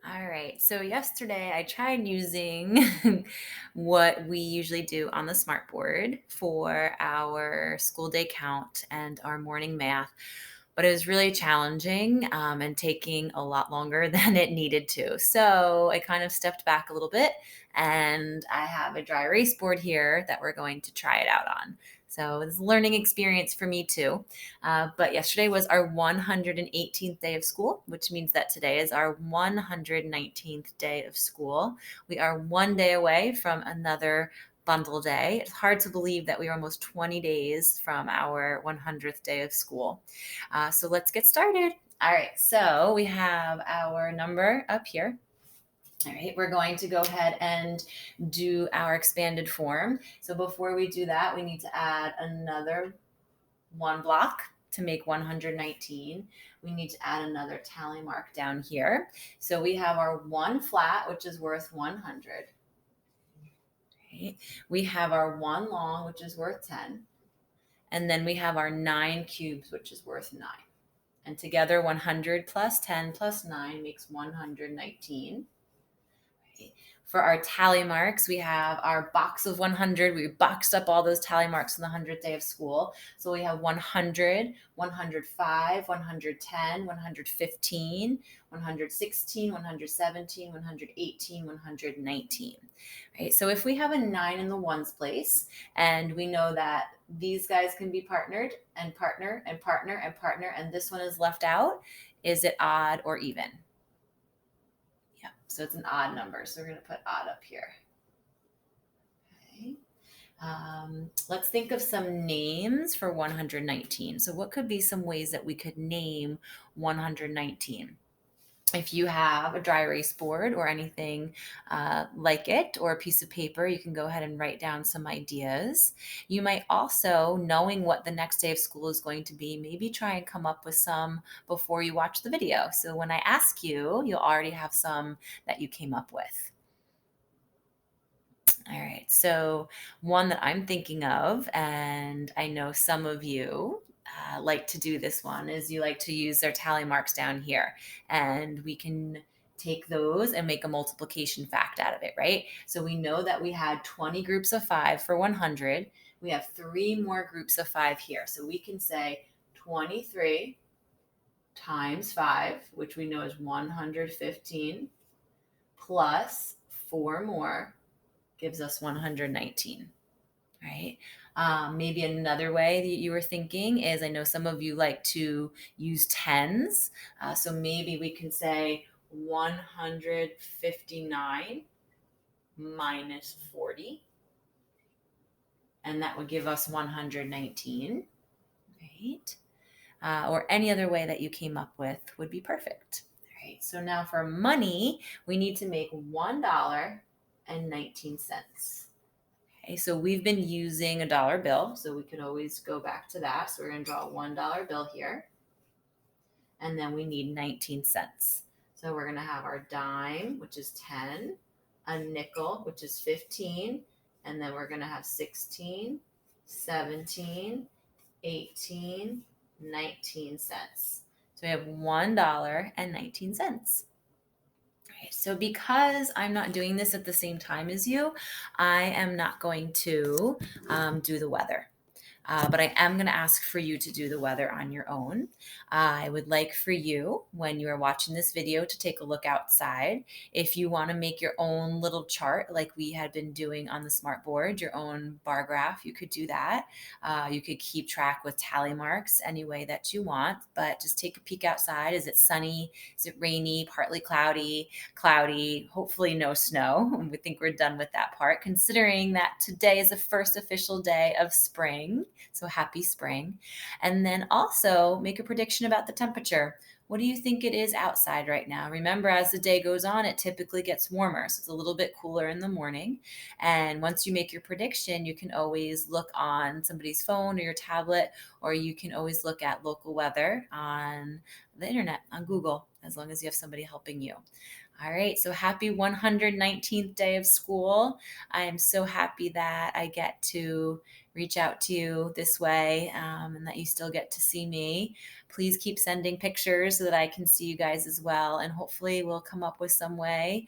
All right. So yesterday I tried using what we usually do on the smartboard for our school day count and our morning math, but it was really challenging and taking a lot longer than it needed to. So I kind of stepped back a little bit, and I have a dry erase board here that we're going to try it out on. So it's a learning experience for me too. But yesterday was our 118th day of school, which means that today is our 119th day of school. We are one day away from another bundle day. It's hard to believe that we are almost 20 days from our 100th day of school. So let's get started. All right, so we have our number up here. All right, we're going to go ahead and do our expanded form. So before we do that, we need to add another one block to make 119. We need to add another tally mark down here. So we have our one flat, which is worth 100. Right? We have our one long, which is worth 10. And then we have our 9 cubes, which is worth 9. And together, 100 plus 10 plus 9 makes 119. For our tally marks, we have our box of 100. We boxed up all those tally marks on the 100th day of school. So we have 100, 105, 110, 115, 116, 117, 118, 119. Right? So if we have a 9 in the ones place, and we know that these guys can be partnered and partner and partner and partner, and this one is left out, is it odd or even? Yeah, so it's an odd number. So we're going to put odd up here. Okay. Let's think of some names for 119. So, what could be some ways that we could name 119? If you have a dry erase board or anything like it, or a piece of paper, you can go ahead and write down some ideas. You might also, knowing what the next day of school is going to be, maybe try and come up with some before you watch the video. So when I ask you, you'll already have some that you came up with. All right. So, one that I'm thinking of, and I know some of you like to do this one, is you like to use their tally marks down here. And we can take those and make a multiplication fact out of it, right? So, we know that we had 20 groups of five for 100. We have three more groups of five here. So, we can say 23 times 5, which we know is 115, plus 4 more gives us 119, right? Maybe another way that you were thinking is, I know some of you like to use tens. So maybe we can say 159 minus 40, and that would give us 119, right? Or any other way that you came up with would be perfect. All right, so now for money, we need to make $1.19. Okay, so we've been using a dollar bill, so we could always go back to that. So we're going to draw a $1 bill here, and then we need 19 cents. So we're going to have our dime, which is 10, a nickel, which is 15, and then we're going to have 16, 17, 18, 19 cents. So we have $1.19. Okay, so because I'm not doing this at the same time as you, I am not going to do the weather. But I am going to ask for you to do the weather on your own. I would like for you, when you are watching this video, to take a look outside. If you want to make your own little chart like we had been doing on the smart board, your own bar graph, you could do that. You could keep track with tally marks any way that you want, but just take a peek outside. Is it sunny? Is it rainy? Partly cloudy? Cloudy? Hopefully no snow. We think we're done with that part, considering that today is the first official day of spring. So happy spring. And then also make a prediction about the temperature. What do you think it is outside right now? Remember, as the day goes on, it typically gets warmer. So it's a little bit cooler in the morning. And once you make your prediction, you can always look on somebody's phone or your tablet, or you can always look at local weather on the internet, on Google. as long as you have somebody helping you. All right, so happy 119th day of school. I am so happy that I get to reach out to you this way, and that you still get to see me. Please keep sending pictures so that I can see you guys as well. And hopefully, we'll come up with some way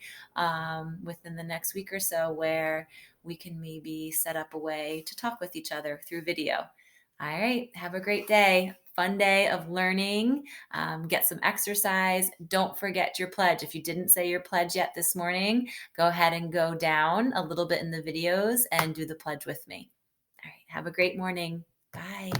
within the next week or so where we can maybe set up a way to talk with each other through video. All right, have a great day. Fun day of learning. Get some exercise. Don't forget your pledge. If you didn't say your pledge yet this morning, go ahead and go down a little bit in the videos and do the pledge with me. All right, have a great morning. Bye.